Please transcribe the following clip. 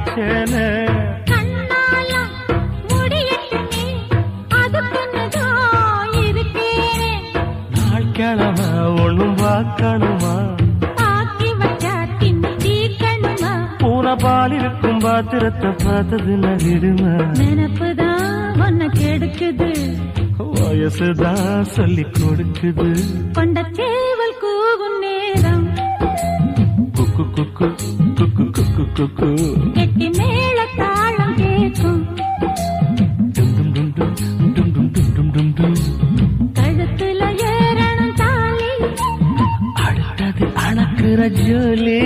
அணைச்சேனே கண்ணாலம் முடியட்டுமே அதுக்குன்னுதான் இருக்கேனே நாள் கிழமை ஒண்ணும் பார்க்கணுமா ஆக்கி வச்சா தின்னு தீக்கணுமா பூனை பால் இருக்கும் பாத்திரத்தை பார்த்தது நகிடுமா நினப்புதான் உன்னை கெடுக்குது வயசுதான் சொல்லி கொடுக்குது கொண்ட சேவல் கூவும் நேரம் குக்கு குக்கு குக்கு குக்கு குக்கு கெட்டி மேல தாளம் கேட்கும் டும் டும் டும் டும் டும் டும் டும் டும் டும் டும் கழுத்துல ஏறணும் தாலி அடுத்தது அணக்குற ஜோலி